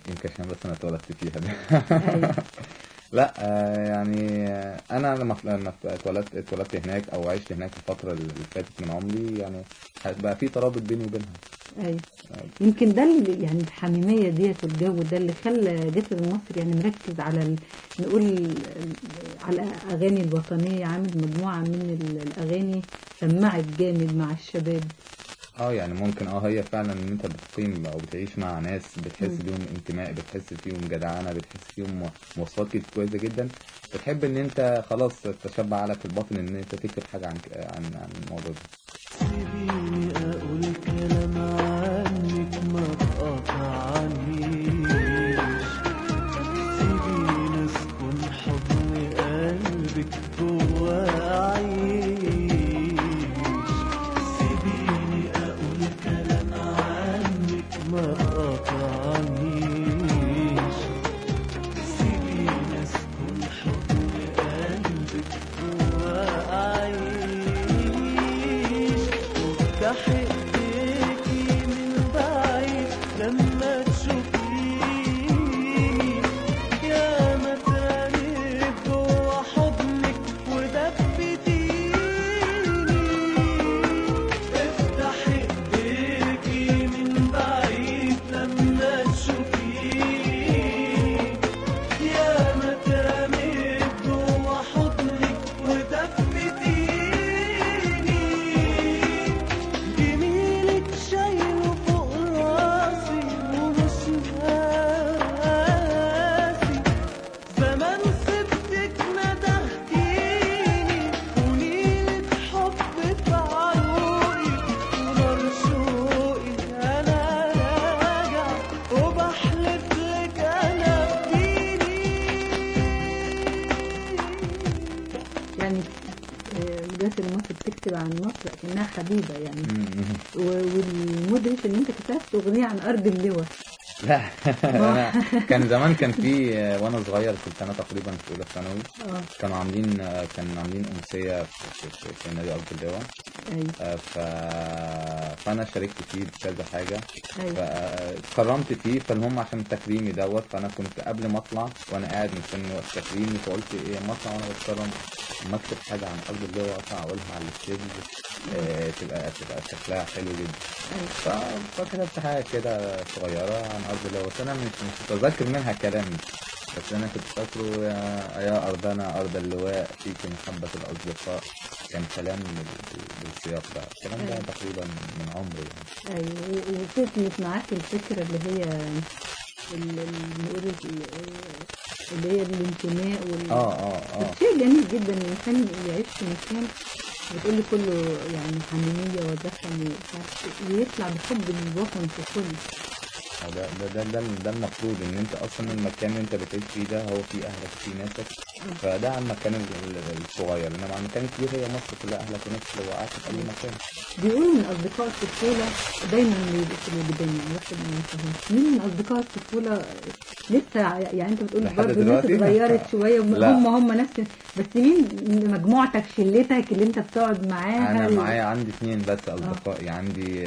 يمكن عشان بس انا اتولدت فيها دي. ايوه. لا يعني انا لما اتولدت هناك او عشت هناك الفتره اللي فاتت من عمري، يعني بقى في ترابط بيني وبينها. ايوه. يمكن ده اللي يعني الحميميه ديت والجو ده اللي خلى جسر المصري يعني مركز على نقول على الاغاني الوطنيه، عامل مجموعه من الاغاني سمعت جامد مع الشباب. يعني ممكن هي فعلا ان انت بتقيم او بتعيش مع ناس بتحس مم. بيهم انتماء، بتحس فيهم جدعنه، بتحس فيهم مواصفات كويسه جدا، بتحب ان انت خلاص تشبع عليك الباطن ان انت تكتب حاجه عن الموضوع ده. سيبيني اقول كلام عنك ما تقطعنيش، سيبيني اسكن حضن قلبك جوا اعيش، سيبيني اقول كلام عنك ما تقطعنيش، سيبيني اسكن حضن قلبك جوا اعيش، بحبكي من بعيد لما تشوفيني، يا ما ترانيت جوا حضنك ودفيتيني، افتحي ايديكي من بعيد لما تشوفيني، يا ما ترانيت جوا حضنك ودفيتيني، جميلك شايله فوق راسي ومش ناسي، زمان سبتك ندهتيني ونيلك حب في عروقي، ونار شوقي انا راجع وبحلف لك انا بديني. يعني جسر المصري بتكتب عن مصر كأنها حبيبه يعني. والمدهش ان انت كتبت اغنيه عن ارض اللواء. لا انا كان زمان كان في وانا صغير كنت انا تقريبا في اولى ثانوي، كانوا عاملين امسيه في نادي ارض اللواء. ايوه. فانا شاركت فيه بكذا حاجه، ايوه. فاتكرمت فيه، فالمهم عشان تكريمي فانا كنت قبل ما اطلع وانا قاعد مستني وقت تكريمي، فقلت ما اطلع وانا بتكرم ما اكتب حاجه عن ارض اللواء واطلع اقولها على الستيج، تبقى شكلها حلو جدا. فكتبت حاجه كده صغيره عن ارض اللواء، بس انا مش متذكر منها كلام، بس انا كنت فاكره يا ارضنا ارض اللواء فيك محبه الاصدقاء، كان كلام بالسياق ده. الكلام ده تقريبا من عمري يعني. ايوه. وصلت معاك الفكره اللي هي نقول اللي هي الانتماء شيء جميل جدا الانسان يعيش في مكان بتقولي كله يعني حميميه ودفن ويطلع بحب الوطن في كله. ده المفروض ان انت اصلا المكان اللي انت بتعيش فيه ده هو فيه اهلك فيه ناسك، فده على المكان الصغير، انما على المكان الكبير هي مصر كلها اهلك وناسك لو قعدت في اي مكان. بيقولوا من اصدقاء الطفوله دايما بيبقوا في الوجدان، يعني الواحد ما يفهمش مين من اصدقاء الطفوله لسه يعني انت بتقول برضه الناس اتغيرت شويه هم نفس، بس مين مجموعتك شلتك اللي انت بتقعد معاها؟ انا معايا عندي 2 بس اصدقائي. عندي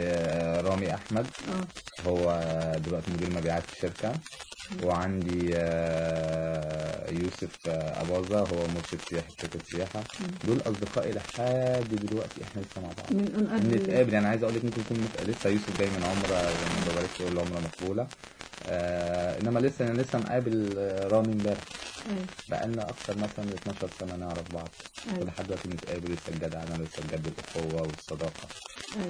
رامي احمد، هو دلوقتي مدير مبيعات في الشركة، وعندي يوسف أباظة هو مرشد سياحي في شركة سياحة. دول أصدقائي لحد دلوقتي، احنا لسه مع بعض بنتقابل. يعني عايز أقول لك ممكن يكون لسه يوسف جاي من عمرة، ببارك له العمرة مقبولة، إنما لسه مقابل رامي امبارح. بقالنا أكتر مثلا 12 سنة نعرف بعض، ولحد دلوقتي بنتقابل، لسه الجدعنة لسه بجد الأخوة والصداقة.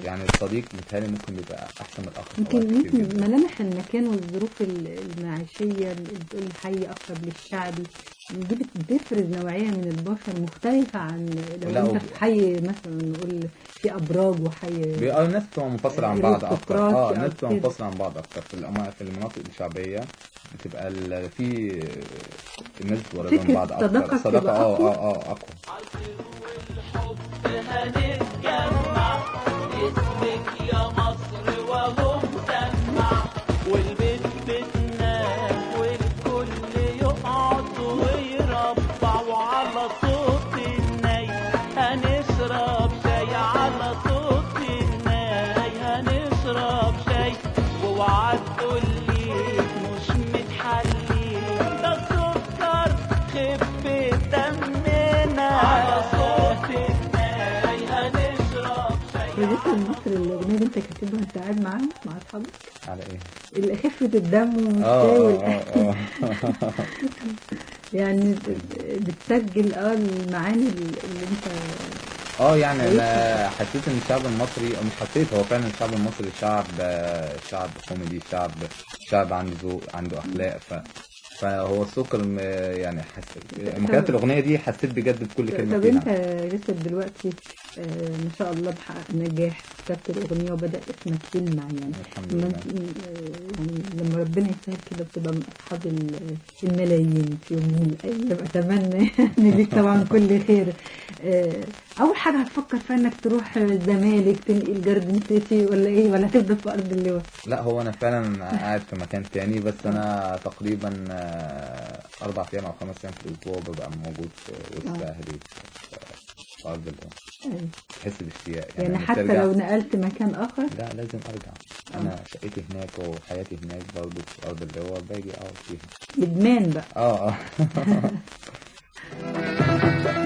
يعني الصديق متهيألي ممكن يبقى أحسن من الأخ. يمكن ملامح المكان والظروف المعيشية اللي بتقول الحي أقرب للشعبي دي بتفرز نوعية من البشر مختلفة عن لو انت في حي مثلا نقول في أبراج وحي الناس بتبقى منفصلة عن بعض أكتر. الناس بتبقى منفصلة عن بعض أكتر في المناطق الشعبية، بتبقى في الناس بتبقى قريبة من بعض أكتر، الصداقة أقوى. اسمك يا مصر وهو مسمع، والبيت بتنام والكل يقعد ويربع، وعلى صوت الناي هنشرب شاي، على صوت الناي هنشرب شاي، واوعى تقولي حضرتك هتبقى انت قاعد معاهم مع اصحابك على ايه؟ خفة الدم يعني بتسجل المعاني اللي انت يعني انا حسيت ان الشعب المصري، او مش حسيت، هو فعلا الشعب المصري شعب كوميدي، شعب عنده ذوق، عنده اخلاق. فهو السكر يعني لما كانت الاغنيه دي حسيت بجد بكل كلمه طب فيها. انت لسه دلوقتي ما شاء الله بحقق نجاح، كتبت الاغنيه وبدا اسمك يلمع يعني. الحمد لله. يعني لما ربنا يسهل كده بتبقى من اصحاب الملايين في يوم من الايام. اتمنى يعني ليك طبعا كل خير. اول حاجه هتفكر فيها انك تروح الزمالك تنقل جاردن سيتي ولا ايه، ولا هتفضل في ارض اللواء؟ لا، هو انا فعلا قاعد في مكان تاني، بس انا تقريبا 4 ايام او 5 ايام في الاسبوع ببقى موجود في وسط اهلي في ارض اللواء. تحس باشتياق يعني حتى لو نقلت مكان اخر؟ لا، لازم ارجع. انا شقتي هناك وحياتي هناك برضه في ارض اللواء، باجي اقعد فيها. ادمان بقى.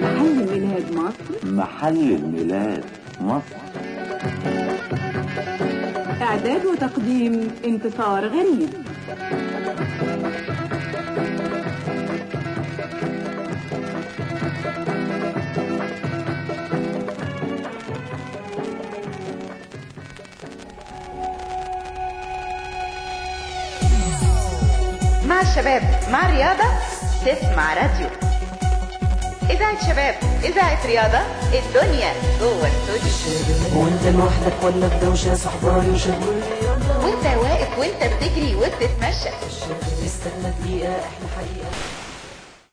محل ميلاد مصر. محل الميلاد مصر. إعداد وتقديم انتصار غريب. مع الشباب، مع الرياضة، تسمع راديو إذاعة شباب، إذاعة رياضة، الدنيا جوه الاستوديو. وانت لوحدك ولا في دوشة صحباني وشغل، وانت واقف وانت بتجري وبتتمشى، استنى دقيقة احنا حقيقة